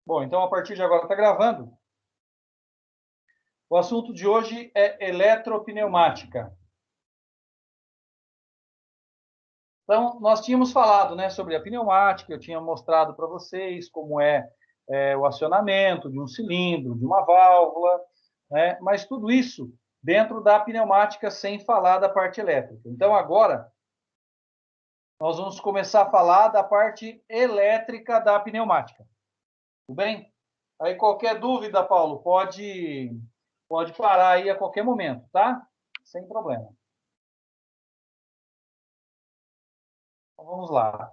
Bom, então a partir de agora está gravando. O assunto de hoje é eletropneumática. Então, nós tínhamos falado, né, sobre a pneumática, eu tinha mostrado para vocês como é o acionamento de um cilindro, de uma válvula, né, mas tudo isso dentro da pneumática sem falar da parte elétrica. Então, agora, nós vamos começar a falar da parte elétrica da pneumática. Tudo bem? Aí, qualquer dúvida, Paulo, pode parar aí a qualquer momento, tá? Sem problema. Então, vamos lá.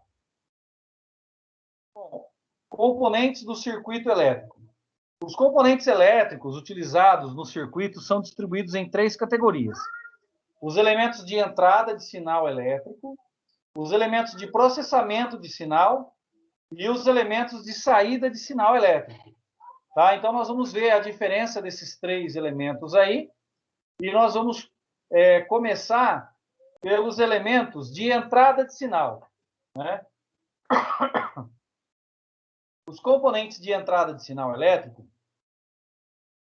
Bom, componentes do circuito elétrico. Os componentes elétricos utilizados no circuito são distribuídos em 3 categorias: os elementos de entrada de sinal elétrico, os elementos de processamento de sinal e os elementos de saída de sinal elétrico. Tá? Então, nós vamos ver a diferença desses 3 elementos aí e nós vamos começar pelos elementos de entrada de sinal, né? Os componentes de entrada de sinal elétrico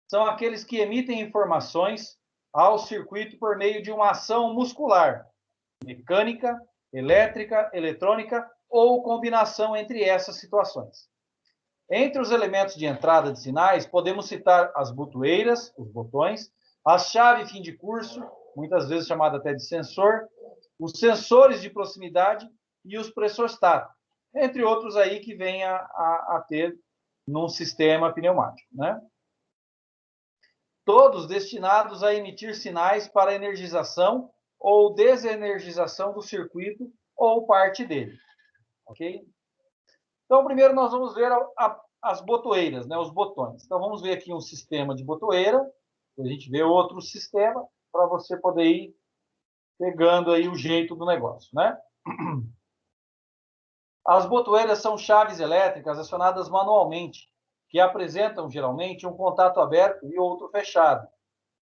são aqueles que emitem informações ao circuito por meio de uma ação muscular, mecânica, elétrica, eletrônica ou combinação entre essas situações. Entre os elementos de entrada de sinais, podemos citar as botoeiras, os botões, a chave fim de curso, muitas vezes chamada até de sensor, os sensores de proximidade e os pressostatos, entre outros aí que venha a ter num sistema pneumático, né? Todos destinados a emitir sinais para energização ou desenergização do circuito ou parte dele, ok? Então, primeiro nós vamos ver as botoeiras, né, os botões. Então, vamos ver aqui um sistema de botoeira, a gente vê outro sistema, para você poder ir pegando aí o jeito do negócio, né? As botoeiras são chaves elétricas acionadas manualmente, que apresentam geralmente um contato aberto e outro fechado,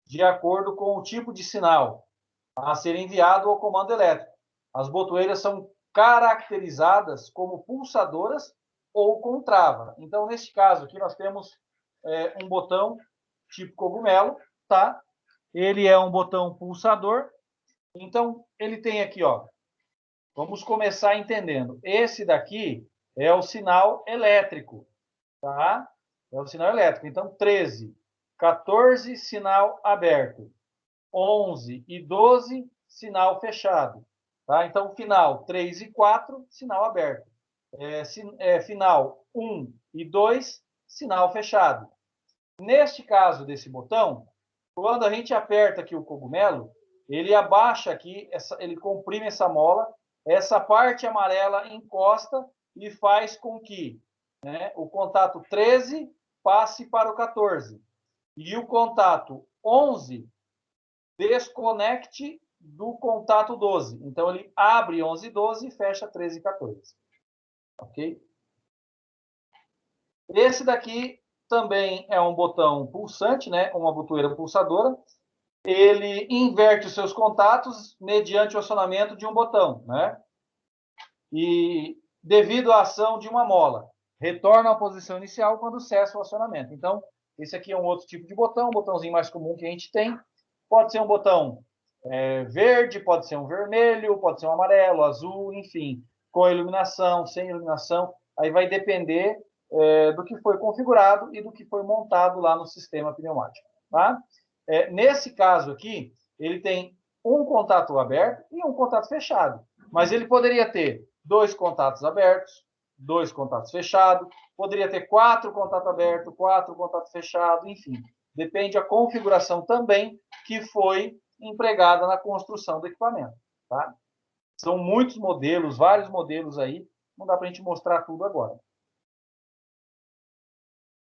de acordo com o tipo de sinal a ser enviado ao comando elétrico. As botoeiras são caracterizadas como pulsadoras ou com trava. Então, neste caso aqui, nós temos um botão tipo cogumelo, tá? Ele é um botão pulsador. Então, ele tem aqui, ó. Vamos começar entendendo. Esse daqui é o sinal elétrico, tá? É o sinal elétrico. Então, 13, 14, sinal aberto. 11 e 12, sinal fechado. Tá? Então, final 3 e 4, sinal aberto. Final 1 e 2, sinal fechado. Neste caso desse botão, quando a gente aperta aqui o cogumelo, ele abaixa aqui, ele comprime essa mola, essa parte amarela encosta e faz com que, né, o contato 13 passe para o 14 e o contato 11 desconecte do contato 12. Então, ele abre 11 e 12 e fecha 13 e 14. Ok? Esse daqui também é um botão pulsante, né? Uma botoeira pulsadora. Ele inverte os seus contatos mediante o acionamento de um botão, né? E devido à ação de uma mola, retorna à posição inicial quando cessa o acionamento. Então, esse aqui é um outro tipo de botão, um botãozinho mais comum que a gente tem. Pode ser um botão verde, pode ser um vermelho, pode ser um amarelo, azul, enfim, com iluminação, sem iluminação. Aí vai depender do que foi configurado e do que foi montado lá no sistema pneumático. Tá? Nesse caso aqui, ele tem um contato aberto e um contato fechado. Mas ele poderia ter 2 contatos abertos, 2 contatos fechados, poderia ter 4 contatos abertos, 4 contatos fechados, enfim. Depende da configuração também que foi empregada na construção do equipamento. Tá? São muitos modelos, vários modelos aí, não dá para a gente mostrar tudo agora.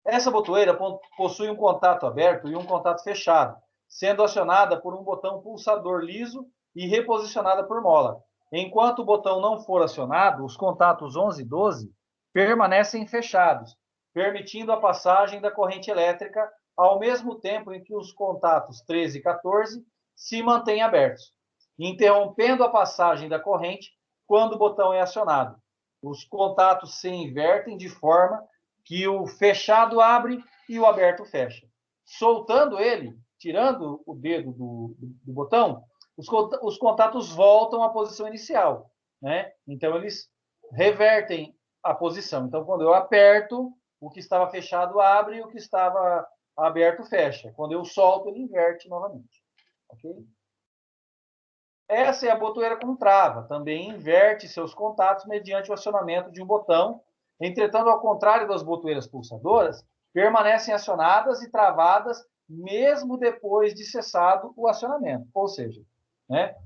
Essa botoeira possui um contato aberto e um contato fechado, sendo acionada por um botão pulsador liso e reposicionada por mola. Enquanto o botão não for acionado, os contatos 11 e 12 permanecem fechados, permitindo a passagem da corrente elétrica ao mesmo tempo em que os contatos 13 e 14 se mantêm abertos, interrompendo a passagem da corrente quando o botão é acionado. Os contatos se invertem de forma que o fechado abre e o aberto fecha. Soltando ele, tirando o dedo do botão, os contatos voltam à posição inicial, né? Então, eles revertem a posição. Então, quando eu aperto, o que estava fechado abre e o que estava aberto fecha. Quando eu solto, ele inverte novamente. Ok? Essa é a botoeira com trava. Também inverte seus contatos mediante o acionamento de um botão. Entretanto, ao contrário das botoeiras pulsadoras, permanecem acionadas e travadas mesmo depois de cessado o acionamento. Ou seja, né,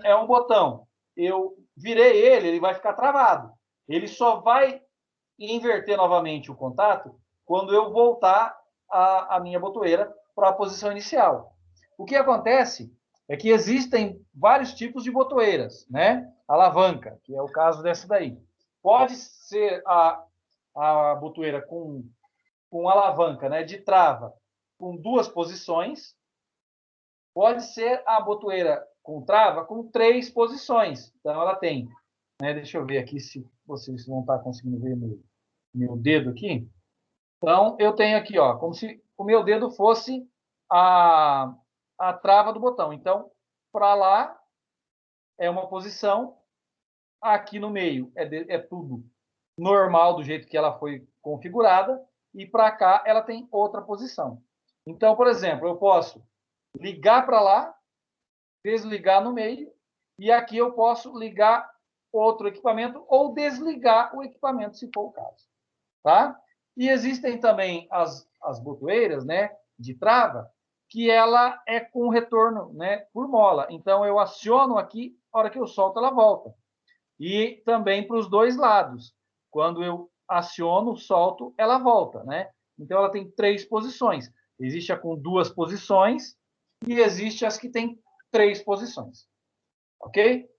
é um botão. Eu virei ele vai ficar travado. Ele só vai inverter novamente o contato quando eu voltar a minha botoeira para a posição inicial. O que acontece é que existem vários tipos de botoeiras, né? Alavanca, que é o caso dessa daí. Pode ser a botoeira com alavanca, né, de trava, com duas posições. Pode ser a botoeira com trava com 3 posições. Então, ela tem, né, deixa eu ver aqui se vocês não estão conseguindo ver meu dedo aqui. Então, eu tenho aqui, ó, como se o meu dedo fosse a trava do botão. Então, para lá é uma posição, aqui no meio é tudo normal, do jeito que ela foi configurada, e para cá ela tem outra posição. Então, por exemplo, eu posso ligar para lá, desligar no meio, e aqui eu posso ligar outro equipamento ou desligar o equipamento, se for o caso. Tá? E existem também as botoeiras, né, de trava, que ela é com retorno, né, por mola. Então, eu aciono aqui, a hora que eu solto, ela volta. E também para os dois lados. Quando eu aciono, solto, ela volta, né? Então, ela tem 3 posições. Existe a com 2 posições e existe as que têm 3 posições. Ok?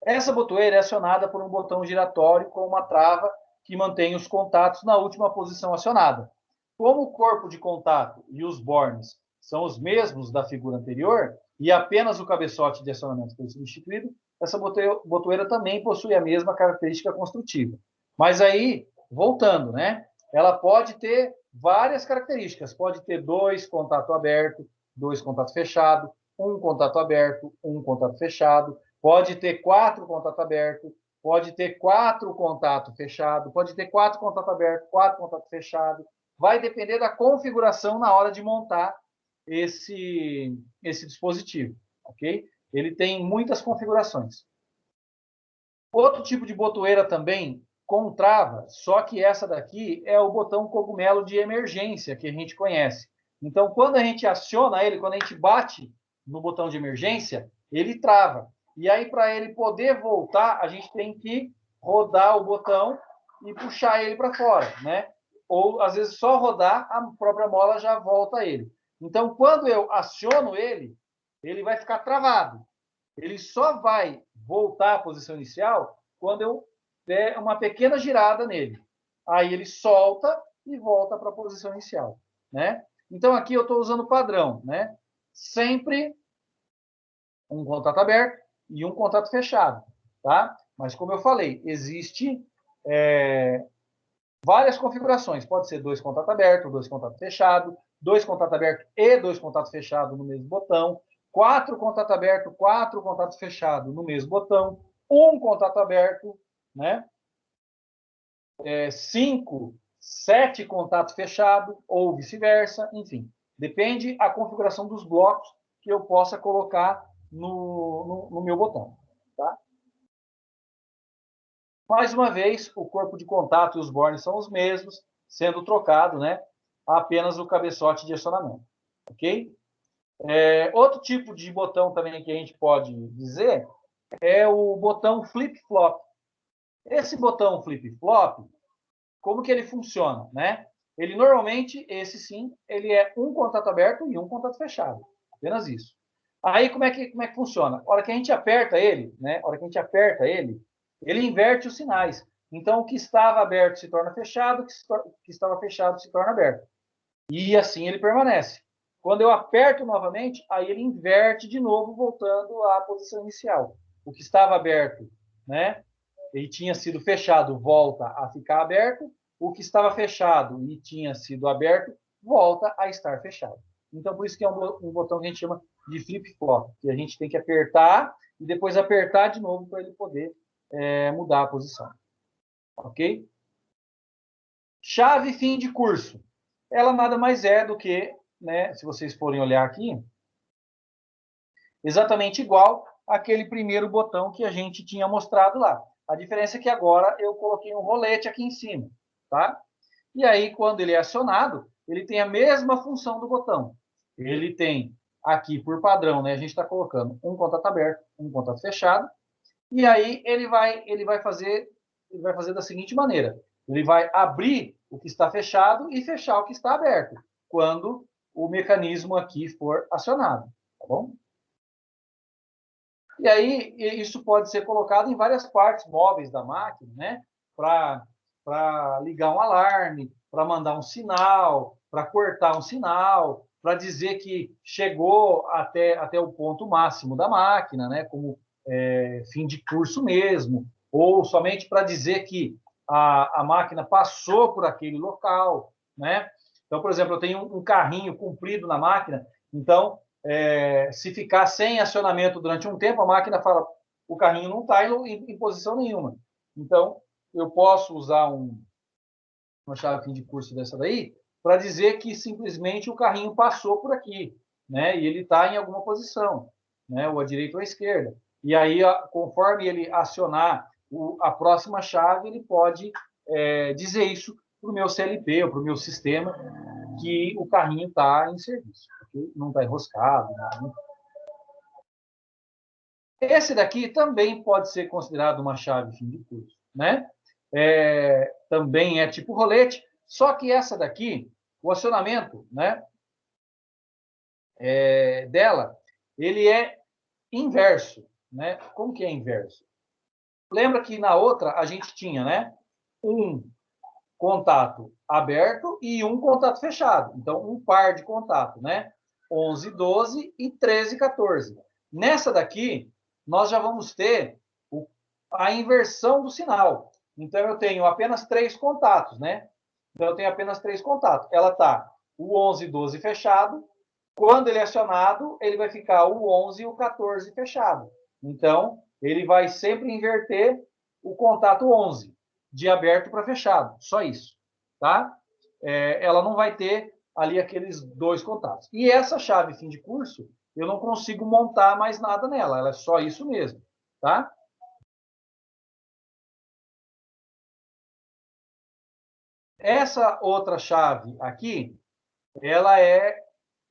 Essa botoeira é acionada por um botão giratório com uma trava que mantém os contatos na última posição acionada. Como o corpo de contato e os bornes são os mesmos da figura anterior e apenas o cabeçote de acionamento foi substituído, essa botoeira também possui a mesma característica construtiva. Mas aí, voltando, né? Ela pode ter várias características. Pode ter 2 contatos abertos, 2 contatos fechados, 1 contato aberto, 1 contato fechado. Pode ter 4 contatos abertos, pode ter 4 contatos fechados, pode ter 4 contatos abertos, 4 contatos fechados. Vai depender da configuração na hora de montar esse dispositivo, ok? Ele tem muitas configurações. Outro tipo de botoeira também com trava, só que essa daqui é o botão cogumelo de emergência que a gente conhece. Então, quando a gente aciona ele, quando a gente bate no botão de emergência, ele trava. E aí, para ele poder voltar, a gente tem que rodar o botão e puxar ele para fora, né? Ou, às vezes, só rodar, a própria mola já volta ele. Então, quando eu aciono ele, ele vai ficar travado. Ele só vai voltar à posição inicial quando eu der uma pequena girada nele. Aí ele solta e volta para a posição inicial, né? Então, aqui eu estou usando o padrão, né? Sempre um contato aberto e um contato fechado, tá? Mas, como eu falei, existe várias configurações. Pode ser 2 contatos abertos, 2 contatos fechados, 2 contatos abertos e 2 contatos fechados no mesmo botão, 4 contatos abertos, 4 contatos fechados no mesmo botão, 1 contato aberto, né? 5, 7 contatos fechados, ou vice-versa, enfim. Depende a configuração dos blocos que eu possa colocar no meu botão. Tá? Mais uma vez, o corpo de contato e os bornes são os mesmos, sendo trocado, né, apenas o cabeçote de acionamento. Ok? Outro tipo de botão também que a gente pode dizer é o botão flip-flop. Esse botão flip-flop, como que ele funciona, né? Ele normalmente, esse sim, ele é um contato aberto e um contato fechado. Apenas isso. Aí, como é que funciona? A hora que a gente aperta ele, né? A hora que a gente aperta ele inverte os sinais. Então, o que estava aberto se torna fechado, o que estava fechado se torna aberto. E assim ele permanece. Quando eu aperto novamente, aí ele inverte de novo, voltando à posição inicial. O que estava aberto, né, e tinha sido fechado volta a ficar aberto, o que estava fechado e tinha sido aberto volta a estar fechado. Então, por isso que é um botão que a gente chama de flip-flop, que a gente tem que apertar e depois apertar de novo para ele poder mudar a posição. Ok? Chave fim de curso. Ela nada mais é do que, né, se vocês forem olhar aqui, exatamente igual àquele primeiro botão que a gente tinha mostrado lá. A diferença é que agora eu coloquei um rolete aqui em cima, tá? E aí, quando ele é acionado, ele tem a mesma função do botão. Ele tem aqui, por padrão, né, a gente está colocando um contato aberto, um contato fechado, e aí ele vai fazer da seguinte maneira. Ele vai abrir o que está fechado e fechar o que está aberto, quando o mecanismo aqui for acionado, tá bom? E aí isso pode ser colocado em várias partes móveis da máquina, né? Para ligar um alarme, para mandar um sinal, para cortar um sinal, para dizer que chegou até o ponto máximo da máquina, né? Como fim de curso mesmo, ou somente para dizer que a máquina passou por aquele local, né? Então, por exemplo, eu tenho um carrinho comprido na máquina, então, se ficar sem acionamento durante um tempo, a máquina fala, o carrinho não está em posição nenhuma. Então, eu posso usar uma chave fim de curso dessa daí para dizer que simplesmente o carrinho passou por aqui, né? E ele está em alguma posição, né? Ou à direita ou à esquerda. E aí, conforme ele acionar a próxima chave, ele pode dizer isso para o meu CLP ou para o meu sistema que o carrinho está em serviço, okay? Não está enroscado. Não. Esse daqui também pode ser considerado uma chave fim de curso, né? Também é tipo rolete, só que essa daqui, o acionamento, né, dela, ele é inverso, né? Como que é inverso? Lembra que na outra a gente tinha, né, um contato aberto e um contato fechado. Então, um par de contato, né? 11, 12 e 13, 14. Nessa daqui, nós já vamos ter a inversão do sinal. Então, eu tenho apenas 3 contatos, né? Então, eu tenho apenas 3 contatos. Ela está o 11 e 12 fechado. Quando ele é acionado, ele vai ficar o 11 e o 14 fechado. Então, ele vai sempre inverter o contato 11, de aberto para fechado. Só isso, tá? Ela não vai ter ali aqueles 2 contatos. E essa chave fim de curso, eu não consigo montar mais nada nela. Ela é só isso mesmo, tá? Essa outra chave aqui, ela é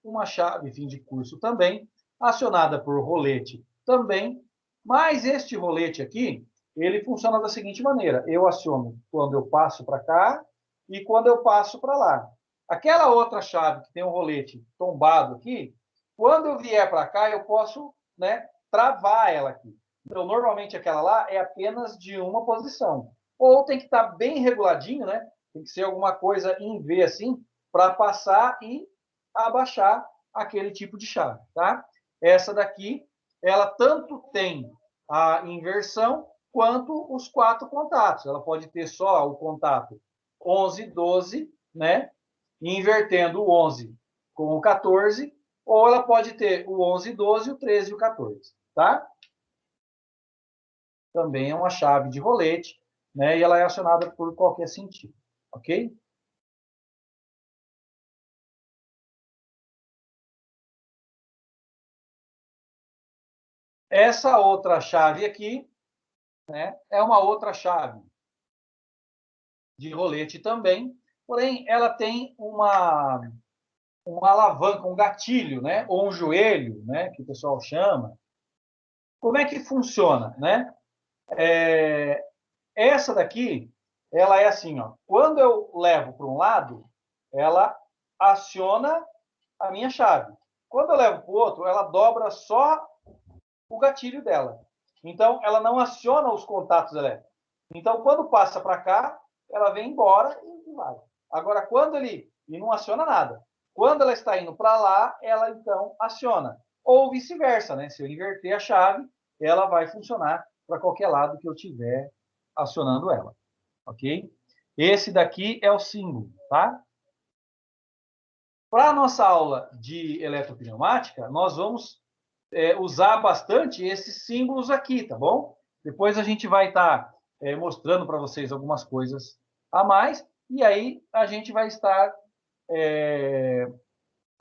uma chave fim de curso também, acionada por rolete também, mas este rolete aqui, ele funciona da seguinte maneira, eu aciono quando eu passo para cá e quando eu passo para lá. Aquela outra chave que tem um rolete tombado aqui, quando eu vier para cá, eu posso, né, travar ela aqui. Então, normalmente aquela lá é apenas de uma posição. Ou tem que estar bem reguladinho, né? Tem que ser alguma coisa em V assim, para passar e abaixar aquele tipo de chave, tá? Essa daqui, ela tanto tem a inversão quanto os 4 contatos. Ela pode ter só o contato 11, 12, né? Invertendo o 11 com o 14, ou ela pode ter o 11, 12, o 13 e o 14, tá? Também é uma chave de rolete, né? E ela é acionada por qualquer sentido, ok? Essa outra chave aqui, né, é uma outra chave de rolete também, porém ela tem uma alavanca, um gatilho, né, ou um joelho, né, que o pessoal chama. Como é que funciona, né? Essa daqui, ela é assim, ó. Quando eu levo para um lado, ela aciona a minha chave. Quando eu levo para o outro, ela dobra só o gatilho dela. Então, ela não aciona os contatos elétricos. Então, quando passa para cá, ela vem embora e vai. Agora, quando ele... E não aciona nada. Quando ela está indo para lá, ela então aciona. Ou vice-versa, né? Se eu inverter a chave, ela vai funcionar para qualquer lado que eu tiver acionando ela, ok? Esse daqui é o símbolo, tá? Para a nossa aula de eletropneumática, nós vamos usar bastante esses símbolos aqui, tá bom? Depois a gente vai estar mostrando para vocês algumas coisas a mais, e aí a gente vai estar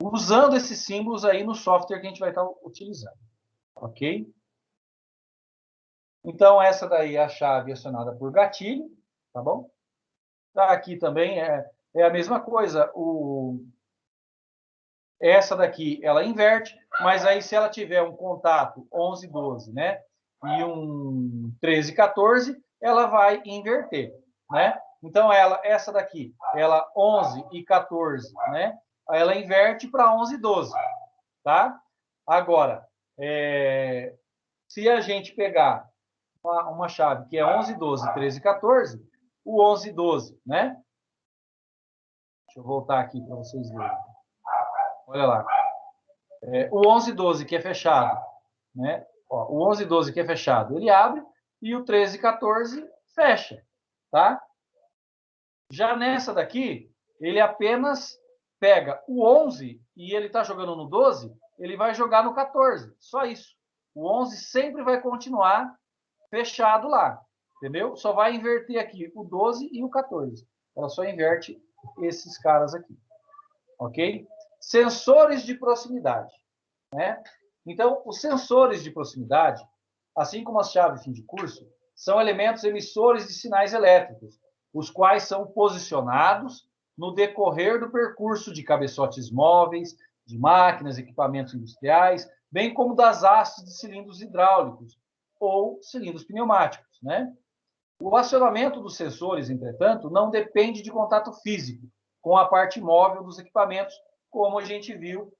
usando esses símbolos aí no software que a gente vai estar utilizando, ok? Então, essa daí é a chave acionada por gatilho, tá bom? Tá, aqui também é a mesma coisa. Essa daqui, ela inverte, mas aí se ela tiver um contato 11, 12, né? E um 13, 14, ela vai inverter, né? Então, essa daqui, ela 11 e 14, né? Ela inverte para 11 e 12, tá? Agora, se a gente pegar uma chave que é 11, 12, 13, 14, o 11, 12, né? Deixa eu voltar aqui para vocês verem. Olha lá. O 11, 12 que é fechado, né? Ó, o 11, 12 que é fechado, ele abre, e o 13, 14 fecha, tá? Já nessa daqui, ele apenas pega o 11 e ele está jogando no 12, ele vai jogar no 14, só isso. O 11 sempre vai continuar fechado lá, entendeu? Só vai inverter aqui o 12 e o 14. Ela só inverte esses caras aqui, ok? Sensores de proximidade, né? Então, os sensores de proximidade, assim como as chaves fim de curso, são elementos emissores de sinais elétricos, os quais são posicionados no decorrer do percurso de cabeçotes móveis, de máquinas, equipamentos industriais, bem como das hastes de cilindros hidráulicos ou cilindros pneumáticos, né? O acionamento dos sensores, entretanto, não depende de contato físico com a parte móvel dos equipamentos, como a gente viu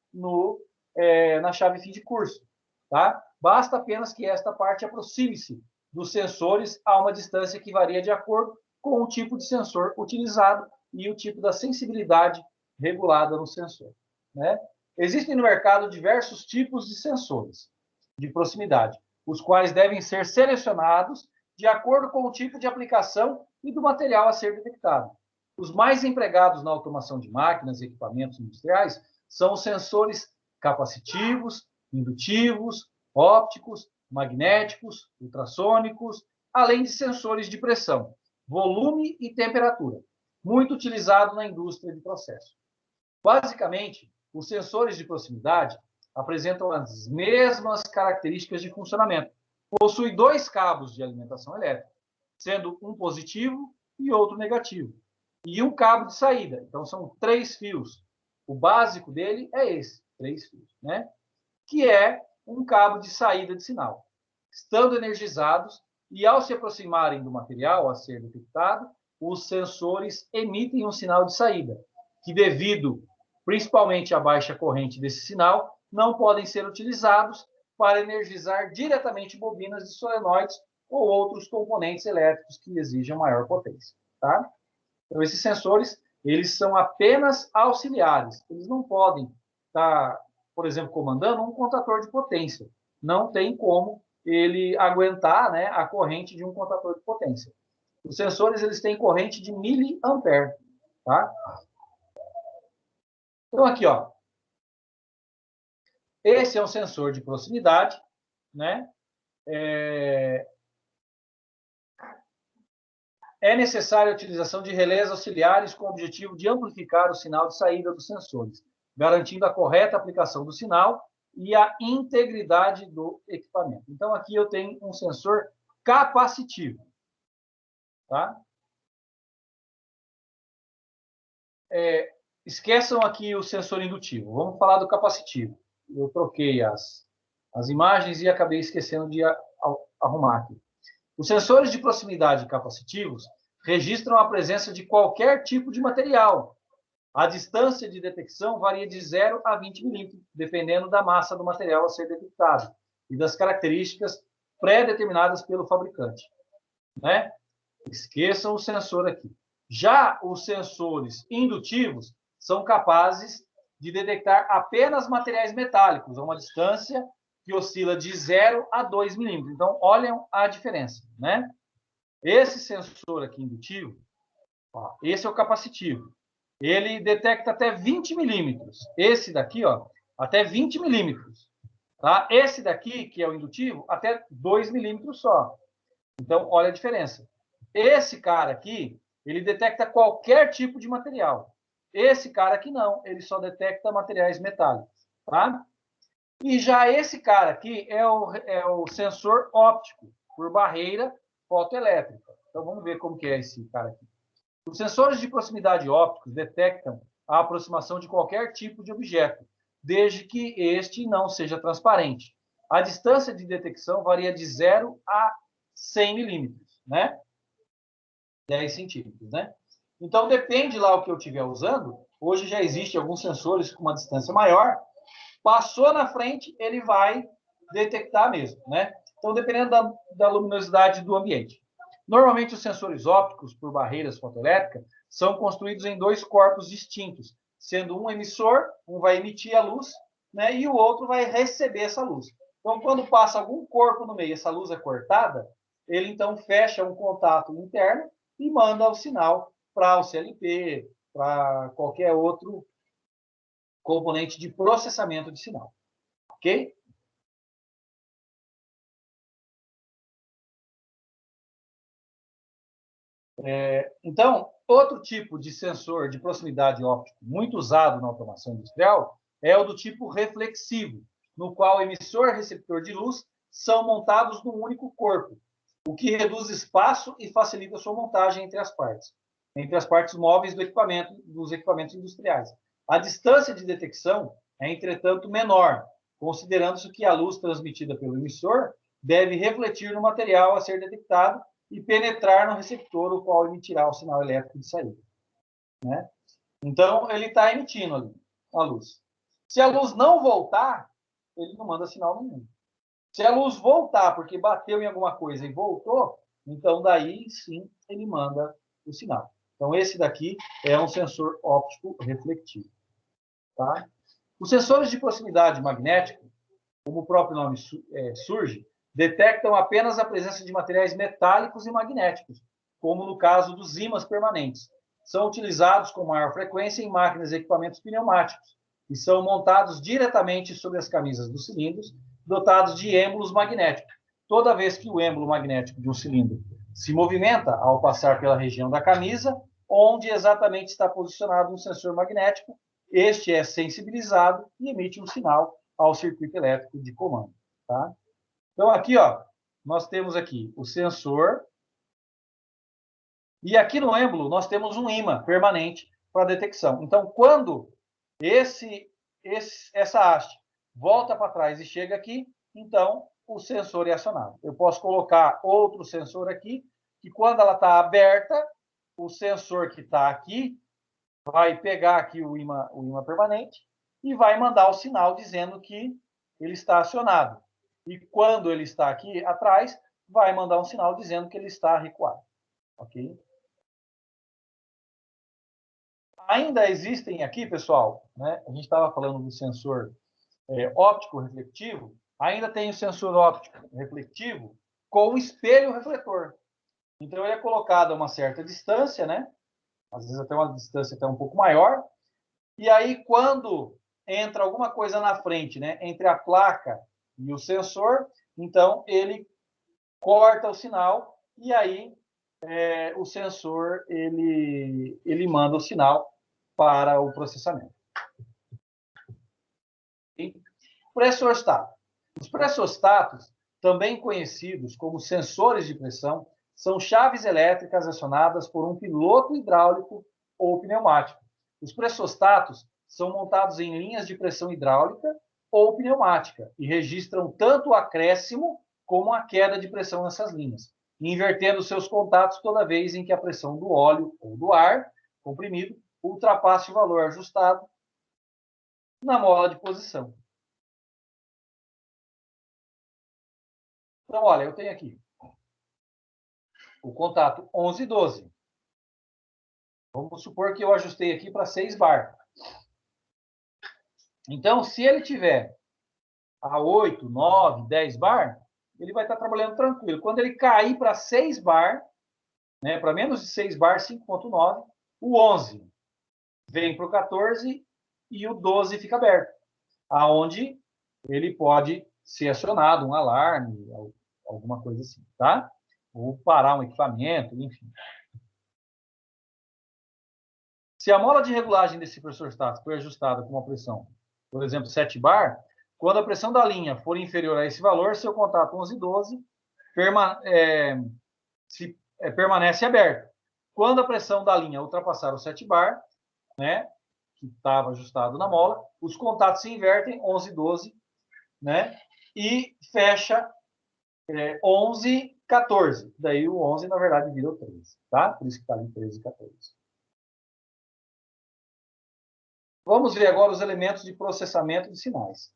na chave fim de curso, tá? Basta apenas que esta parte aproxime-se dos sensores a uma distância que varia de acordo com o tipo de sensor utilizado e o tipo da sensibilidade regulada no sensor, né? Existem no mercado diversos tipos de sensores de proximidade, os quais devem ser selecionados de acordo com o tipo de aplicação e do material a ser detectado. Os mais empregados na automação de máquinas e equipamentos industriais são os sensores capacitivos, indutivos, ópticos, magnéticos, ultrassônicos, além de sensores de pressão, volume e temperatura, muito utilizado na indústria de processo. Basicamente, os sensores de proximidade apresentam as mesmas características de funcionamento. Possui dois cabos de alimentação elétrica, sendo um positivo e outro negativo, e um cabo de saída. Então, são 3 fios. O básico dele é esse, 3 fios, né? Que é um cabo de saída de sinal. Estando energizados e ao se aproximarem do material a ser detectado, os sensores emitem um sinal de saída, que devido principalmente à baixa corrente desse sinal, não podem ser utilizados para energizar diretamente bobinas de solenoides ou outros componentes elétricos que exijam maior potência, tá? Então, esses sensores, eles são apenas auxiliares. Eles não podem estar, por exemplo, comandando um contator de potência. Não tem como ele aguentar, né, a corrente de um contator de potência. Os sensores, eles têm corrente de miliampere, tá? Então, aqui, ó. Esse é um sensor de proximidade, né? É necessária a utilização de relés auxiliares com o objetivo de amplificar o sinal de saída dos sensores, garantindo a correta aplicação do sinal e a integridade do equipamento. Então, aqui eu tenho um sensor capacitivo, tá? Esqueçam aqui o sensor indutivo. Vamos falar do capacitivo. Eu troquei as imagens e acabei esquecendo de arrumar aqui. Os sensores de proximidade capacitivos registram a presença de qualquer tipo de material. A distância de detecção varia de 0 a 20 milímetros, dependendo da massa do material a ser detectado e das características pré-determinadas pelo fabricante, né? Esqueçam o sensor aqui. Já os sensores indutivos são capazes de detectar apenas materiais metálicos a uma distância que oscila de 0 a 2 milímetros. Então, olhem a diferença, né? Esse sensor aqui indutivo, ó, esse é o capacitivo. Ele detecta até 20 milímetros. Esse daqui, ó, até 20 milímetros. Tá? Esse daqui, que é o indutivo, até 2 milímetros só. Então, olha a diferença. Esse cara aqui, ele detecta qualquer tipo de material. Esse cara aqui não, ele só detecta materiais metálicos. Tá? E já esse cara aqui é o sensor óptico por barreira fotoelétrica. Então, vamos ver como que é esse cara aqui. Os sensores de proximidade ópticos detectam a aproximação de qualquer tipo de objeto, desde que este não seja transparente. A distância de detecção varia de 0 a 100 milímetros, né? 10 centímetros, né? Então, depende lá o que eu estiver usando. Hoje já existem alguns sensores com uma distância maior. Passou na frente, ele vai detectar mesmo, né? Então, dependendo da luminosidade do ambiente. Normalmente, os sensores ópticos por barreiras fotoelétricas são construídos em dois corpos distintos, sendo um emissor, um vai emitir a luz, né, e o outro vai receber essa luz. Então, quando passa algum corpo no meio, essa luz é cortada, ele então fecha um contato interno e manda o sinal para o CLP, para qualquer outro componente de processamento de sinal. Ok? Então, outro tipo de sensor de proximidade óptica muito usado na automação industrial é o do tipo reflexivo, no qual o emissor e receptor de luz são montados num único corpo, o que reduz espaço e facilita a sua montagem entre as partes móveis do equipamento, dos equipamentos industriais. A distância de detecção é, entretanto, menor, considerando-se que a luz transmitida pelo emissor deve refletir no material a ser detectado e penetrar no receptor, o qual emitirá o sinal elétrico de saída. Né? Então, ele está emitindo ali a luz. Se a luz não voltar, ele não manda sinal nenhum. Se a luz voltar porque bateu em alguma coisa e voltou, então daí sim ele manda o sinal. Então, esse daqui é um sensor óptico refletivo. Tá? Os sensores de proximidade magnética, como o próprio nome surge, detectam apenas a presença de materiais metálicos e magnéticos, como no caso dos ímãs permanentes. São utilizados com maior frequência em máquinas e equipamentos pneumáticos e são montados diretamente sobre as camisas dos cilindros, dotados de êmbolos magnéticos. Toda vez que o êmbolo magnético de um cilindro se movimenta ao passar pela região da camisa, onde exatamente está posicionado um sensor magnético, este é sensibilizado e emite um sinal ao circuito elétrico de comando. Tá? Então, aqui, ó, nós temos aqui o sensor. E aqui no êmbolo, nós temos um ímã permanente para detecção. Então, quando essa haste volta para trás e chega aqui, então o sensor é acionado. Eu posso colocar outro sensor aqui, que quando ela está aberta, o sensor que está aqui vai pegar aqui o ímã permanente e vai mandar o sinal dizendo que ele está acionado. E quando ele está aqui atrás, vai mandar um sinal dizendo que ele está recuado. Ok? Ainda existem aqui, pessoal, né? A gente estava falando do sensor óptico reflectivo, ainda tem o sensor óptico reflectivo com espelho refletor. Então, ele é colocado a uma certa distância, né? Às vezes até uma distância até um pouco maior, e aí, quando entra alguma coisa na frente, né, entre a placa e o sensor, então ele corta o sinal e aí o sensor ele manda o sinal para o processamento. Pressostato. Os pressostatos, também conhecidos como sensores de pressão, são chaves elétricas acionadas por um piloto hidráulico ou pneumático. Os pressostatos são montados em linhas de pressão hidráulica ou pneumática e registram tanto o acréscimo como a queda de pressão nessas linhas, invertendo seus contatos toda vez em que a pressão do óleo ou do ar comprimido ultrapasse o valor ajustado na mola de posição. Então, olha, eu tenho aqui o contato 11 e 12. Vamos supor que eu ajustei aqui para 6 bar. Então, se ele tiver a 8, 9, 10 bar, ele vai estar trabalhando tranquilo. Quando ele cair para 6 bar, né? Para menos de 6 bar, 5,9. O 11 vem para o 14 e o 12 fica aberto, aonde ele pode ser acionado, um alarme, alguma coisa assim, tá? Ou parar um equipamento, enfim. Se a mola de regulagem desse pressor estático foi ajustada com uma pressão, por exemplo, 7 bar, quando a pressão da linha for inferior a esse valor, seu contato 11 e 12 permanece aberto. Quando a pressão da linha ultrapassar o 7 bar, né, que estava ajustado na mola, os contatos se invertem, 11 e 12, né, e fecha 11, 14. Daí o 11, na verdade, vira o 13, tá? Por isso que está ali 13 e 14. Vamos ver agora os elementos de processamento de sinais.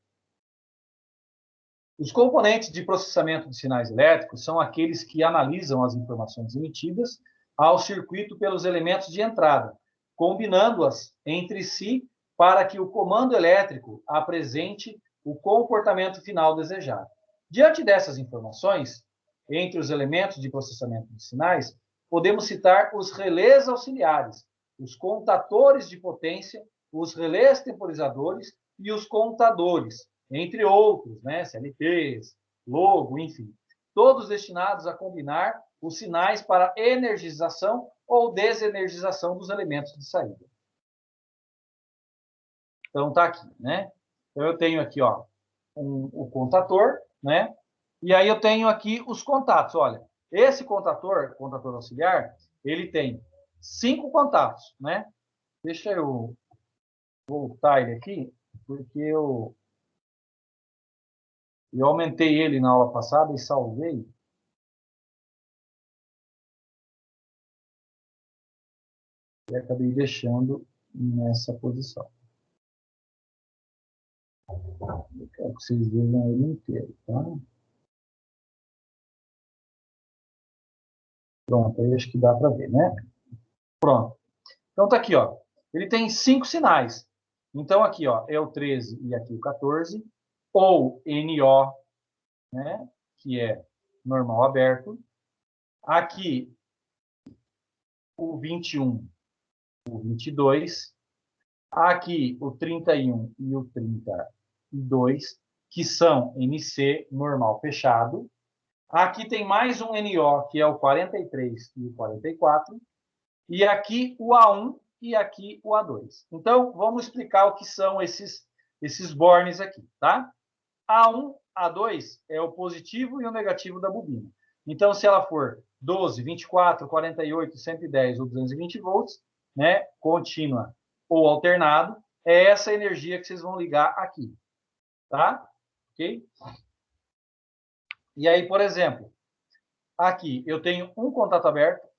Os componentes de processamento de sinais elétricos são aqueles que analisam as informações emitidas ao circuito pelos elementos de entrada, combinando-as entre si para que o comando elétrico apresente o comportamento final desejado. Diante dessas informações, entre os elementos de processamento de sinais, podemos citar os relés auxiliares, os contatores de potência, os relés temporizadores e os contadores, entre outros, né? CLTs, logo, enfim. Todos destinados a combinar os sinais para energização ou desenergização dos elementos de saída. Então, tá aqui, né? Então, eu tenho aqui, ó, o contator, né? E aí eu tenho aqui os contatos. Olha, esse contator auxiliar, ele tem 5 contatos, né? Deixa eu voltar ele aqui, porque eu aumentei ele na aula passada e salvei. E acabei deixando nessa posição. Eu quero que vocês vejam ele inteiro, tá? Pronto, aí acho que dá para ver, né? Pronto. Então tá aqui, ó. Ele tem 5 sinais. Então aqui, ó, é o 13 e aqui o 14, ou NO, né, que é normal aberto. Aqui o 21, o 22. Aqui o 31 e o 32, que são NC, normal fechado. Aqui tem mais um NO, que é o 43 e o 44. E aqui o A1 e aqui o A2. Então, vamos explicar o que são esses bornes aqui, tá? A1, A2 é o positivo e o negativo da bobina. Então, se ela for 12, 24, 48, 110 ou 220 volts, né, contínua ou alternado, é essa energia que vocês vão ligar aqui, tá? Ok? E aí, por exemplo, aqui eu tenho um contato aberto,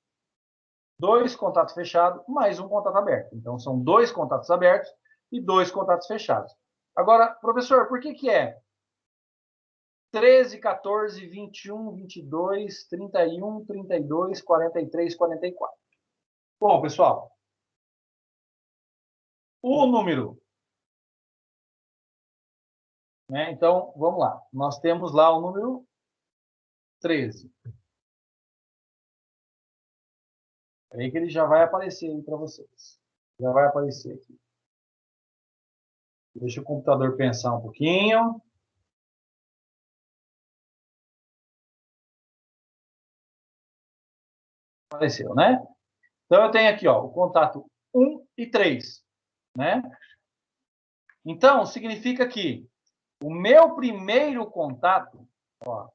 2 contatos fechados, mais um contato aberto. Então, são 2 contatos abertos e 2 contatos fechados. Agora, professor, por que é 13, 14, 21, 22, 31, 32, 43, 44? Bom, pessoal, o número, né? Então, vamos lá. Nós temos lá o número 13. É aí que ele já vai aparecer aí para vocês. Já vai aparecer aqui. Deixa o computador pensar um pouquinho. Apareceu, né? Então, eu tenho aqui, ó, o contato 1 e 3, né? Então, significa que o meu primeiro contato, ó,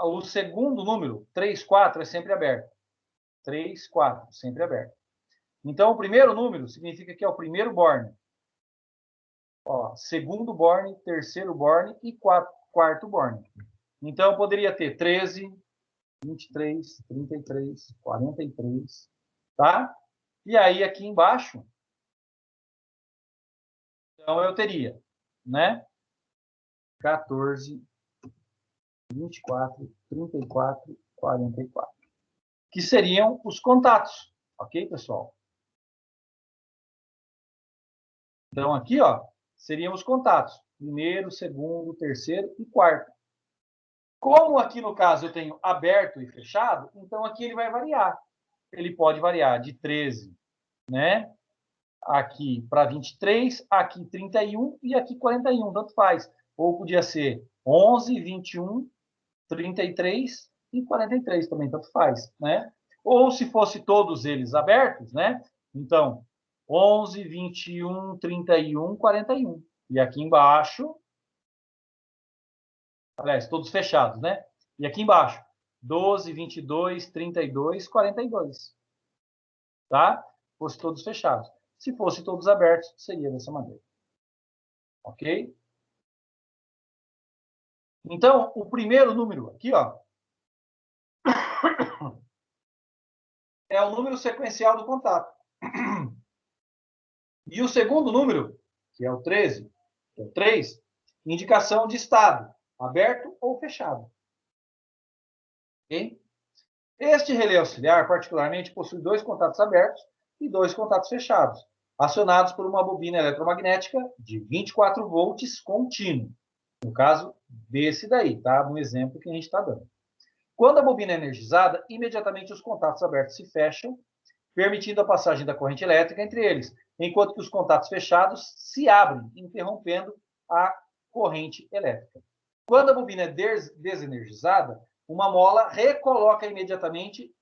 o segundo número, 3, 4, é sempre aberto. 3, 4, sempre aberto. Então, o primeiro número significa que é o primeiro borne. Ó, segundo borne, terceiro borne e quarto borne. Então, eu poderia ter 13, 23, 33, 43, tá? E aí, aqui embaixo, então, eu teria, né? 14, 24, 34, 44. Que seriam os contatos. Ok, pessoal? Então, aqui, ó, seriam os contatos. Primeiro, segundo, terceiro e quarto. Como aqui no caso eu tenho aberto e fechado, então aqui ele vai variar. Ele pode variar de 13, né? Aqui para 23, aqui 31 e aqui 41, tanto faz. Ou podia ser 11, 21, 33 e 43 também, tanto faz, né? Ou se fosse todos eles abertos, né? Então, 11, 21, 31, 41. E aqui embaixo, aliás, todos fechados, né? E aqui embaixo, 12, 22, 32, 42. Tá? Fosse todos fechados. Se fosse todos abertos, seria dessa maneira. Ok? Então, o primeiro número aqui, ó, é o número sequencial do contato. E o segundo número, que é o 13, que é o 3, indicação de estado, aberto ou fechado. Ok? Este relé auxiliar, particularmente, possui 2 contatos abertos e 2 contatos fechados, acionados por uma bobina eletromagnética de 24 volts contínuo. No caso desse daí, tá? No exemplo que a gente está dando. Quando a bobina é energizada, imediatamente os contatos abertos se fecham, permitindo a passagem da corrente elétrica entre eles, enquanto que os contatos fechados se abrem, interrompendo a corrente elétrica. Quando a bobina é desenergizada, uma mola recoloca imediatamente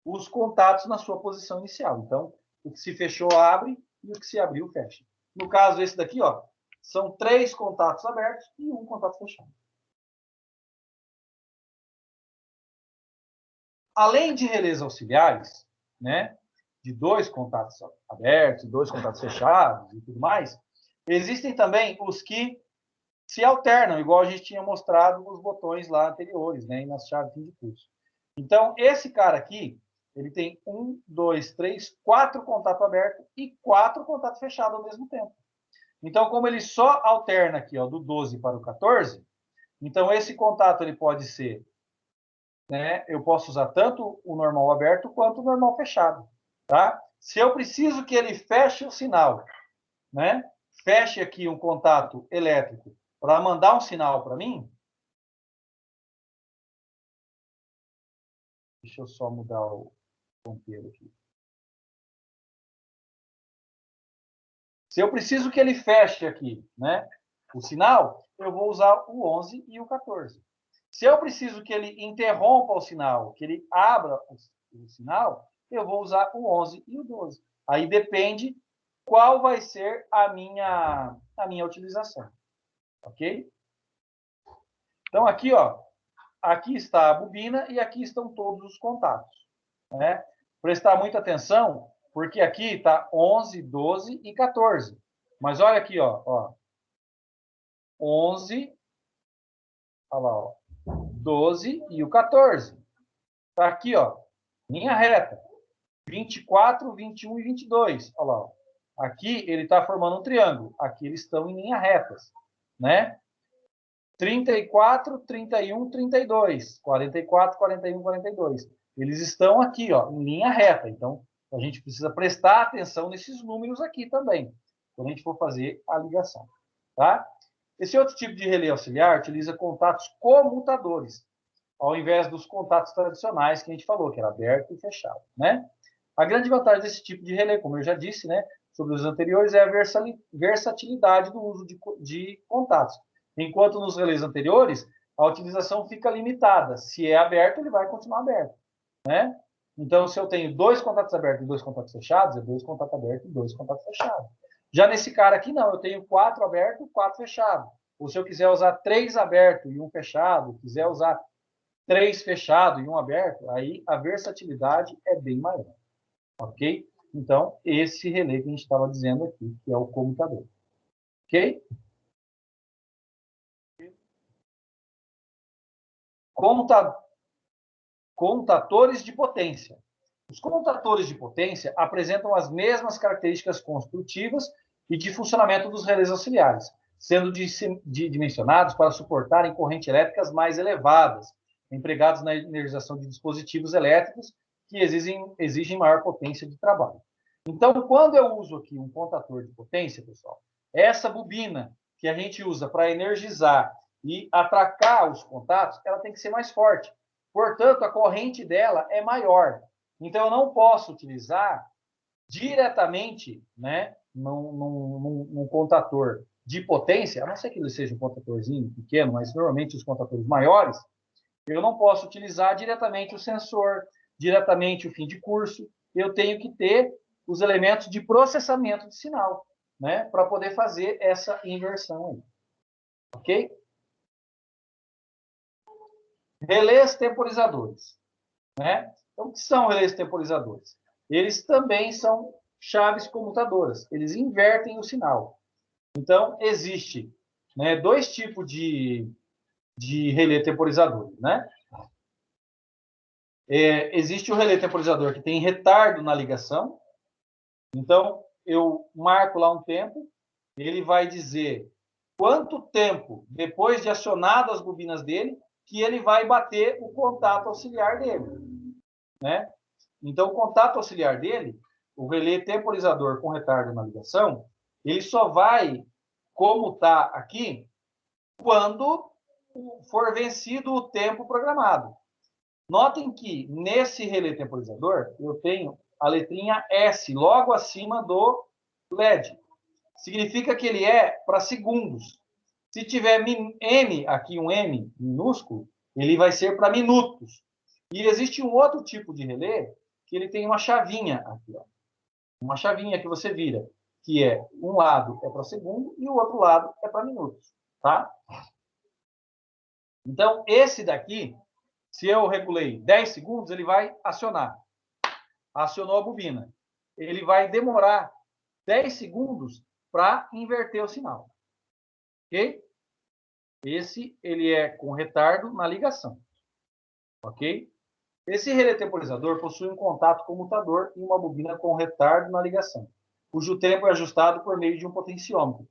os contatos na sua posição inicial. Então, o que se fechou abre e o que se abriu fecha. No caso, esse daqui, ó, são 3 contatos abertos e 1 contato fechado. Além de relés auxiliares, né, de 2 contatos abertos, 2 contatos fechados e tudo mais, existem também os que se alternam, igual a gente tinha mostrado nos botões lá anteriores, né, e nas chaves de curso. Então, esse cara aqui, ele tem 1, 2, 3, 4 contatos abertos e 4 contatos fechados ao mesmo tempo. Então, como ele só alterna aqui, ó, do 12 para o 14, então esse contato ele pode ser, né, eu posso usar tanto o normal aberto quanto o normal fechado, tá? Se eu preciso que ele feche o sinal, né, feche aqui um contato elétrico para mandar um sinal para mim, deixa eu só mudar o ponteiro aqui. Se eu preciso que ele feche aqui, né, o sinal, eu vou usar o 11 e o 14. Se eu preciso que ele interrompa o sinal, que ele abra o sinal, eu vou usar o 11 e o 12. Aí depende qual vai ser a minha utilização. Ok? Então, aqui, ó, aqui está a bobina e aqui estão todos os contatos. Né? Prestar muita atenção, porque aqui está 11, 12 e 14. Mas olha aqui, ó 11, olha lá, ó, 12 e o 14. Está aqui, ó, linha reta. 24, 21 e 22. Olha lá, ó. Aqui ele está formando um triângulo. Aqui eles estão em linha retas, né? 34, 31, 32. 44, 41, 42. Eles estão aqui, ó, em linha reta. Então, a gente precisa prestar atenção nesses números aqui também, quando a gente for fazer a ligação, tá? Esse outro tipo de relé auxiliar utiliza contatos comutadores, ao invés dos contatos tradicionais que a gente falou, que era aberto e fechado, né? A grande vantagem desse tipo de relé, como eu já disse, né, sobre os anteriores, é a versatilidade do uso de contatos. Enquanto nos relés anteriores, a utilização fica limitada. Se é aberto, ele vai continuar aberto, né? Então, se eu tenho 2 contatos abertos e 2 contatos fechados, é 2 contatos abertos e 2 contatos fechados. Já nesse cara aqui, não. Eu tenho 4 abertos e 4 fechados. Ou se eu quiser usar 3 abertos e 1 fechado, quiser usar 3 fechados e 1 aberto, aí a versatilidade é bem maior. Ok? Então, esse relé que a gente estava dizendo aqui, que é o comutador. Ok? Comutatores de potência. Os comutatores de potência apresentam as mesmas características construtivas e de funcionamento dos relés auxiliares, sendo dimensionados para suportarem correntes elétricas mais elevadas, empregados na energização de dispositivos elétricos que exigem maior potência de trabalho. Então, quando eu uso aqui um contator de potência, pessoal, essa bobina que a gente usa para energizar e atracar os contatos, ela tem que ser mais forte. Portanto, a corrente dela é maior. Então, eu não posso utilizar diretamente, né, num contator de potência, a não ser que ele seja um contatorzinho pequeno, mas normalmente os contatores maiores, eu não posso utilizar diretamente o sensor, diretamente o fim de curso. Eu tenho que ter os elementos de processamento de sinal, né, para poder fazer essa inversão aí. Ok? Relés temporizadores, né? Então, o que são relés temporizadores? Eles também são chaves comutadoras. Eles invertem o sinal. Então, existe, né, dois tipos de relé temporizador, né? Existe o relé temporizador que tem retardo na ligação. Então, eu marco lá um tempo, ele vai dizer quanto tempo depois de acionado as bobinas dele que ele vai bater o contato auxiliar dele, né? Então, o contato auxiliar dele, o relé temporizador com retardo na ligação, ele só vai comutar aqui quando for vencido o tempo programado. Notem que nesse relé temporizador eu tenho a letrinha S logo acima do LED. Significa que ele é para segundos. Se tiver M aqui, um M minúsculo, ele vai ser para minutos. E existe um outro tipo de relé que ele tem uma chavinha aqui, ó. Uma chavinha que você vira, que é um lado é para segundo e o outro lado é para minutos, tá? Então, esse daqui, se eu regulei 10 segundos, ele vai acionar. Acionou a bobina. Ele vai demorar 10 segundos para inverter o sinal. Ok? Esse, ele é com retardo na ligação. Ok? Esse relé temporizador possui um contato comutador e uma bobina com retardo na ligação, cujo tempo é ajustado por meio de um potenciômetro.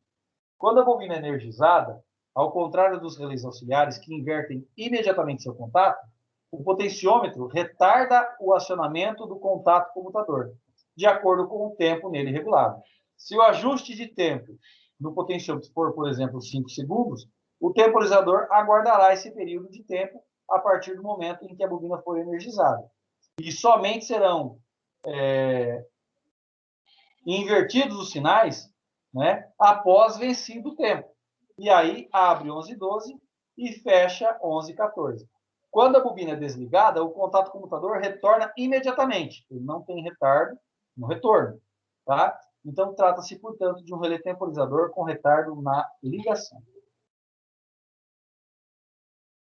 Quando a bobina é energizada, ao contrário dos relés auxiliares que invertem imediatamente seu contato, o potenciômetro retarda o acionamento do contato comutador, de acordo com o tempo nele regulado. Se o ajuste de tempo no potenciômetro for, por exemplo, 5 segundos, o temporizador aguardará esse período de tempo a partir do momento em que a bobina for energizada. E somente serão invertidos os sinais, né, após vencido o tempo. E aí abre 11:12 e fecha 11:14. Quando a bobina é desligada, o contato comutador retorna imediatamente. Ele não tem retardo no retorno, tá? Então, trata-se, portanto, de um relé temporizador com retardo na ligação.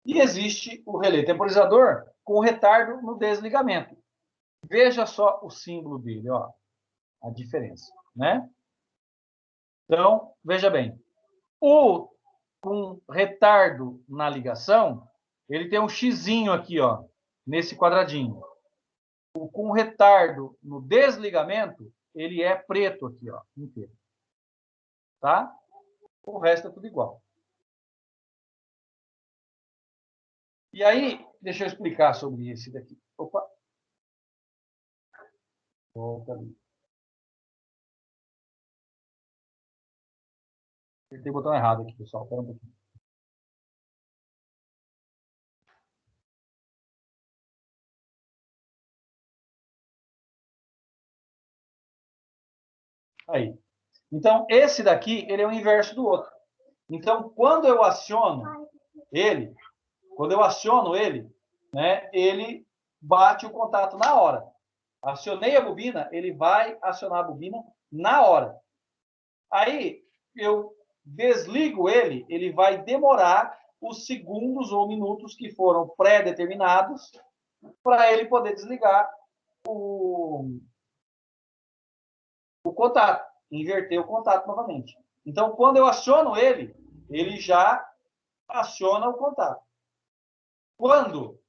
E existe o relé temporizador com retardo no desligamento. Veja só o símbolo dele, ó, a diferença, né? Então, veja bem, o com retardo na ligação, ele tem um xizinho aqui, ó, nesse quadradinho. O com retardo no desligamento, ele é preto aqui, ó, inteiro. Tá? O resto é tudo igual. E aí, deixa eu explicar sobre esse daqui. Opa. Volta ali. Apertei o botão errado aqui, pessoal. Espera um pouquinho. Aí. Então, esse daqui, ele é o inverso do outro. Então, quando eu aciono ele, né, ele bate o contato na hora. Acionei a bobina, ele vai acionar a bobina na hora. Aí, eu desligo ele, ele vai demorar os segundos ou minutos que foram pré-determinados para ele poder desligar o contato, inverter o contato novamente. Então, quando eu aciono ele, ele já aciona o contato. Quando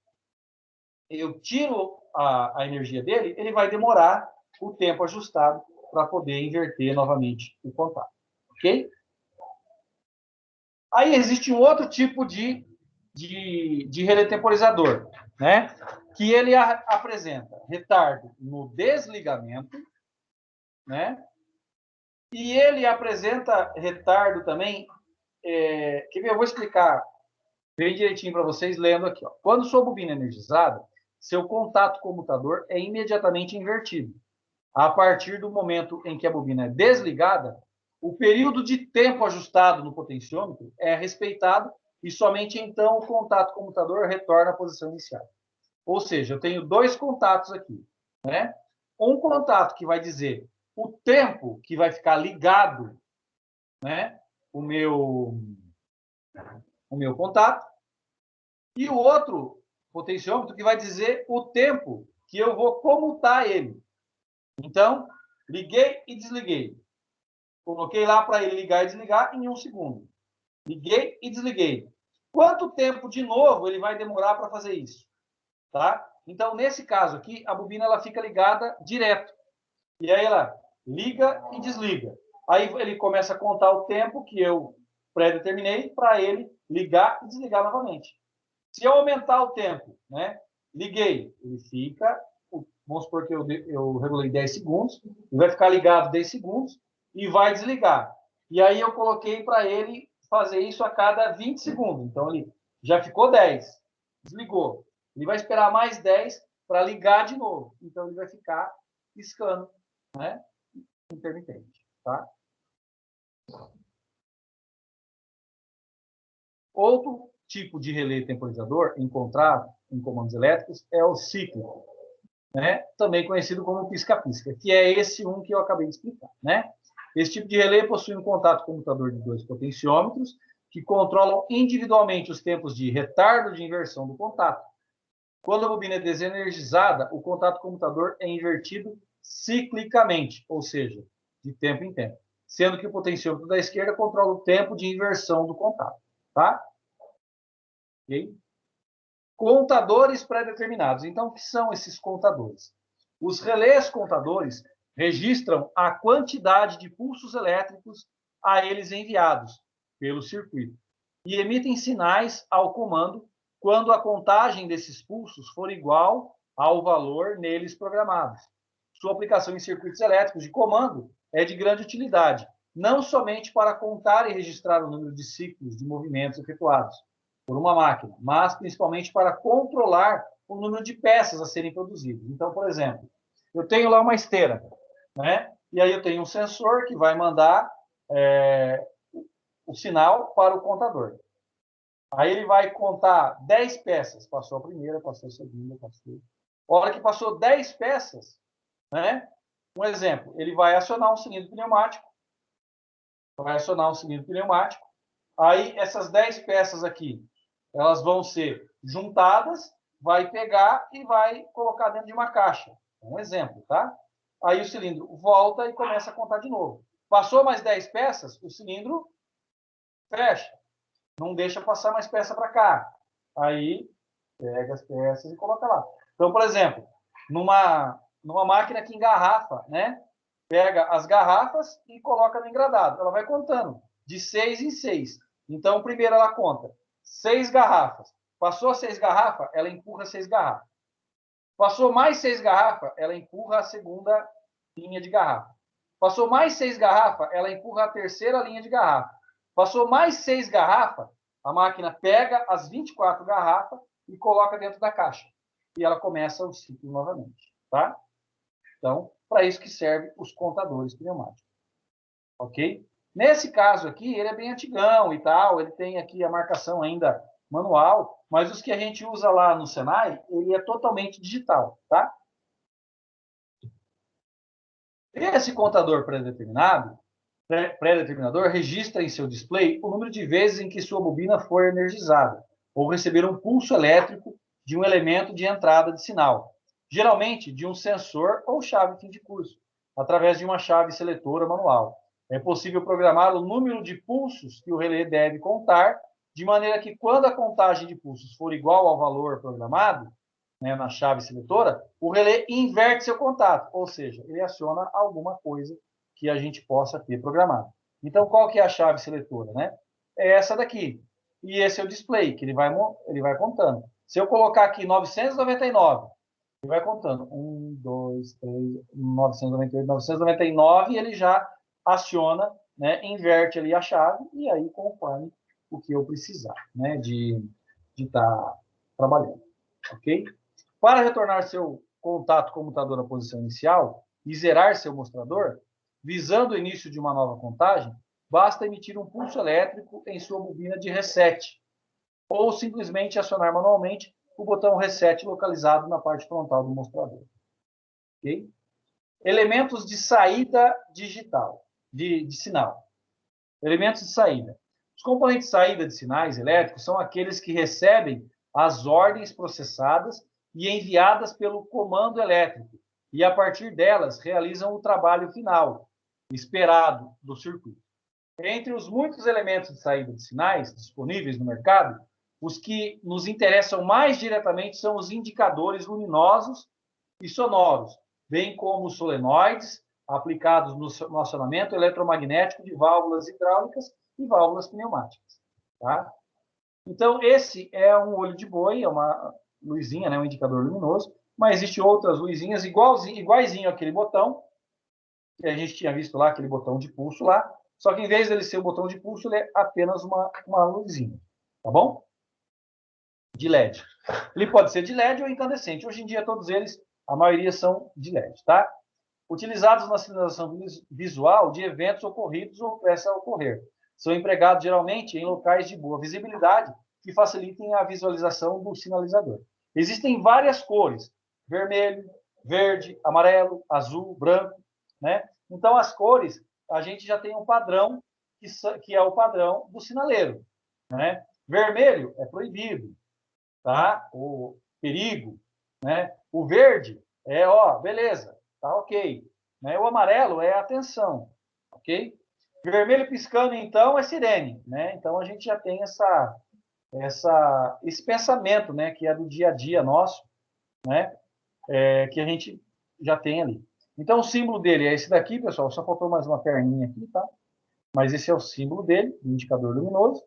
eu tiro a energia dele, ele vai demorar o tempo ajustado para poder inverter novamente o contato. Ok? Aí existe um outro tipo de relé temporizador, né? Que ele apresenta retardo no desligamento, né? E ele apresenta retardo também. Quer ver? Eu vou explicar bem direitinho para vocês, lendo aqui. Ó. Quando sua bobina é energizada, seu contato comutador é imediatamente invertido. A partir do momento em que a bobina é desligada, o período de tempo ajustado no potenciômetro é respeitado e somente então o contato comutador retorna à posição inicial. Ou seja, eu tenho dois contatos aqui, né? Um contato que vai dizer o tempo que vai ficar ligado, né? O meu contato, e o outro potenciômetro que vai dizer o tempo que eu vou comutar ele. Então, liguei e desliguei. Coloquei lá para ele ligar e desligar em 1 segundo. Liguei e desliguei. Quanto tempo, de novo, ele vai demorar para fazer isso? Tá? Então, nesse caso aqui, a bobina ela fica ligada direto. E aí ela liga e desliga. Aí ele começa a contar o tempo que eu pré-determinei para ele ligar e desligar novamente. Se eu aumentar o tempo, né? Liguei, ele fica, vamos supor que eu regulei 10 segundos, ele vai ficar ligado 10 segundos e vai desligar. E aí eu coloquei para ele fazer isso a cada 20 segundos. Então ele já ficou 10, desligou. Ele vai esperar mais 10 para ligar de novo. Então ele vai ficar piscando, né? Intermitente, tá? Outro tipo de relé temporizador encontrado em comandos elétricos é o cíclico, né? Também conhecido como pisca-pisca, que é esse um que eu acabei de explicar, né? Esse tipo de relé possui um contato comutador de dois potenciômetros que controlam individualmente os tempos de retardo de inversão do contato. Quando a bobina é desenergizada, o contato comutador é invertido ciclicamente, ou seja, de tempo em tempo, sendo que o potenciômetro da esquerda controla o tempo de inversão do contato, tá? Ok? Contadores pré-determinados. Então, o que são esses contadores? Os relés contadores registram a quantidade de pulsos elétricos a eles enviados pelo circuito e emitem sinais ao comando quando a contagem desses pulsos for igual ao valor neles programados. Sua aplicação em circuitos elétricos de comando é de grande utilidade, não somente para contar e registrar o número de ciclos de movimentos efetuados por uma máquina, mas principalmente para controlar o número de peças a serem produzidas. Então, por exemplo, eu tenho lá uma esteira, né? E aí eu tenho um sensor que vai mandar o sinal para o contador. Aí ele vai contar 10 peças. Passou a primeira, passou a segunda, passou. A hora que passou 10 peças, né? Um exemplo, ele vai acionar um cilindro pneumático. Vai acionar um cilindro pneumático. Aí essas 10 peças aqui, elas vão ser juntadas, vai pegar e vai colocar dentro de uma caixa. Um exemplo, tá? Aí o cilindro volta e começa a contar de novo. Passou mais 10 peças, o cilindro fecha. Não deixa passar mais peça para cá. Aí pega as peças e coloca lá. Então, por exemplo, numa máquina que engarrafa, né? Pega as garrafas e coloca no engradado. Ela vai contando de 6 em 6. Então, primeiro ela conta 6 garrafas. Passou 6 garrafas, ela empurra 6 garrafas. Passou mais 6 garrafas, ela empurra a segunda linha de garrafa. Passou mais 6 garrafas, ela empurra a terceira linha de garrafa. Passou mais 6 garrafas, a máquina pega as 24 garrafas e coloca dentro da caixa. E ela começa o ciclo novamente, tá? Então, para isso que servem os contadores pneumáticos. Ok? Nesse caso aqui, ele é bem antigão e tal, ele tem aqui a marcação ainda manual, mas os que a gente usa lá no Senai, ele é totalmente digital, tá? Esse contador pré-determinador registra em seu display o número de vezes em que sua bobina for energizada ou receber um pulso elétrico de um elemento de entrada de sinal, geralmente de um sensor ou chave fim de curso, através de uma chave seletora manual. É possível programar o número de pulsos que o relé deve contar, de maneira que, quando a contagem de pulsos for igual ao valor programado, né, na chave seletora, o relé inverte seu contato, ou seja, ele aciona alguma coisa que a gente possa ter programado. Então, qual que é a chave seletora, né? É essa daqui. E esse é o display, que ele vai contando. Se eu colocar aqui 999, ele vai contando. 1, 2, 3, 998, 999, e ele já aciona, né, inverte ali a chave, e aí conforme o que eu precisar, né, de de estar trabalhando, ok? Para retornar seu contato comutador à posição inicial e zerar seu mostrador, visando o início de uma nova contagem, basta emitir um pulso elétrico em sua bobina de reset, ou simplesmente acionar manualmente o botão reset localizado na parte frontal do mostrador. Okay? Elementos de saída digital, de sinal. Elementos de saída. Os componentes de saída de sinais elétricos são aqueles que recebem as ordens processadas e enviadas pelo comando elétrico, e a partir delas realizam o trabalho final, esperado do circuito. Entre os muitos elementos de saída de sinais disponíveis no mercado, os que nos interessam mais diretamente são os indicadores luminosos e sonoros, bem como os solenoides, aplicados no acionamento eletromagnético de válvulas hidráulicas e válvulas pneumáticas. Tá? Então, esse é um olho de boi, é uma luzinha, né, um indicador luminoso, mas existem outras luzinhas iguaizinho àquele botão, que a gente tinha visto lá, aquele botão de pulso lá, só que em vez dele ser o botão de pulso, ele é apenas uma luzinha, tá bom? De LED. Ele pode ser de LED ou incandescente. Hoje em dia, todos eles, a maioria são de LED, tá? Utilizados na sinalização visual de eventos ocorridos ou prestes a ocorrer. São empregados geralmente em locais de boa visibilidade que facilitem a visualização do sinalizador. Existem várias cores: vermelho, verde, amarelo, azul, branco, né? Então, as cores, a gente já tem um padrão que é o padrão do sinaleiro, né? Vermelho é proibido, tá? O perigo, né? O verde é, ó, beleza, tá ok. Né? O amarelo é atenção, ok? Vermelho piscando, então, é sirene, né? Então, a gente já tem esse pensamento, né? Que é do dia a dia nosso, né? Que a gente já tem ali. Então, o símbolo dele é esse daqui, pessoal. Só faltou mais uma perninha aqui, tá? Mas esse é o símbolo dele, o indicador luminoso,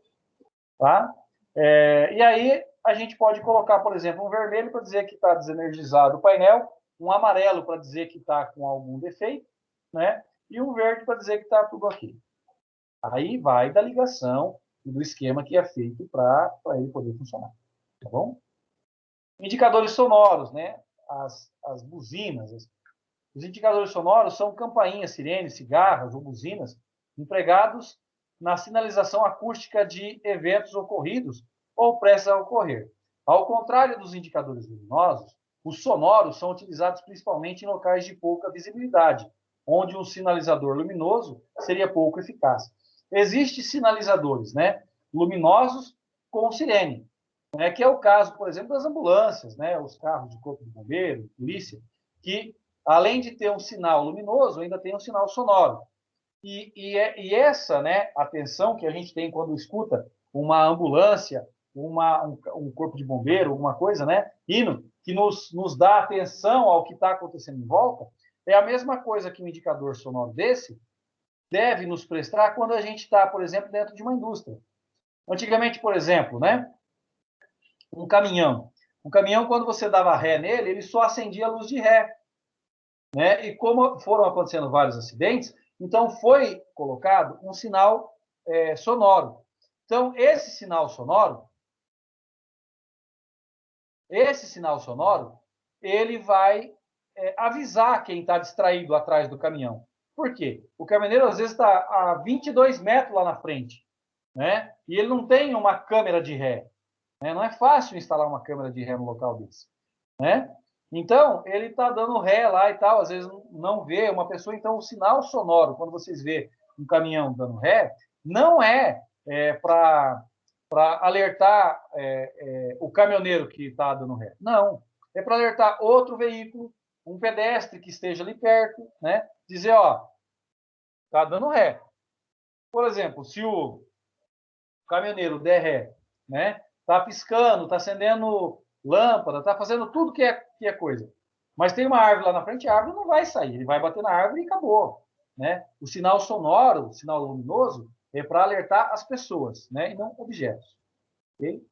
tá? E aí, a gente pode colocar, por exemplo, um vermelho para dizer que está desenergizado o painel, um amarelo para dizer que está com algum defeito, né? E um verde para dizer que está tudo ok. Aí vai da ligação e do esquema que é feito para ele poder funcionar, tá bom? Indicadores sonoros, né? As buzinas. Os indicadores sonoros são campainhas, sirenes, cigarras ou buzinas empregados na sinalização acústica de eventos ocorridos ou prestes a ocorrer. Ao contrário dos indicadores luminosos, os sonoros são utilizados principalmente em locais de pouca visibilidade, onde um sinalizador luminoso seria pouco eficaz. Existem sinalizadores, né, luminosos com sirene, né, que é o caso, por exemplo, das ambulâncias, né, os carros de corpo de bombeiro, polícia, que, além de ter um sinal luminoso, ainda tem um sinal sonoro. E essa, né, atenção que a gente tem quando escuta uma ambulância, um corpo de bombeiro, alguma coisa, né, hino, que nos dá atenção ao que está acontecendo em volta, é a mesma coisa que um indicador sonoro desse deve nos prestar quando a gente está, por exemplo, dentro de uma indústria. Antigamente, por exemplo, né, um caminhão. Um caminhão, quando você dava ré nele, ele só acendia a luz de ré. Né? E como foram acontecendo vários acidentes, então foi colocado um sinal sonoro. Então, esse sinal sonoro, ele vai avisar quem está distraído atrás do caminhão. Por quê? O caminhoneiro, às vezes, está a 22 metros lá na frente, né? E ele não tem uma câmera de ré. Né? Não é fácil instalar uma câmera de ré no local desse. Né? Então, ele está dando ré lá e tal, às vezes não vê uma pessoa. Então, o sinal sonoro, quando vocês vê um caminhão dando ré, não para alertar o caminhoneiro que está dando ré. Não, é para alertar outro veículo, um pedestre que esteja ali perto, né? Dizer, ó, está dando ré. Por exemplo, se o caminhoneiro der ré, né? Está piscando, está acendendo lâmpada, está fazendo tudo que é coisa. Mas tem uma árvore lá na frente, a árvore não vai sair, ele vai bater na árvore e acabou. Né? O sinal sonoro, o sinal luminoso, é para alertar as pessoas, né? E não objetos. Okay?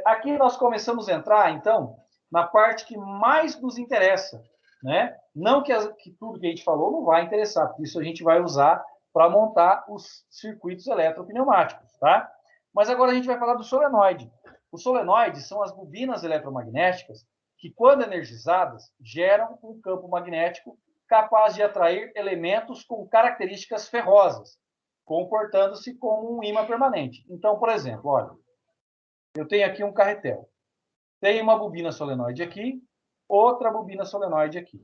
Aqui nós começamos a entrar, então, na parte que mais nos interessa. Né? Não que tudo que a gente falou não vai interessar, porque isso a gente vai usar para montar os circuitos eletropneumáticos. Tá? Mas agora a gente vai falar do solenoide. Os solenoides são as bobinas eletromagnéticas que, quando energizadas, geram um campo magnético capaz de atrair elementos com características ferrosas, comportando-se como um ímã permanente. Então, por exemplo, olha, eu tenho aqui um carretel. Tem uma bobina solenoide aqui, outra bobina solenoide aqui.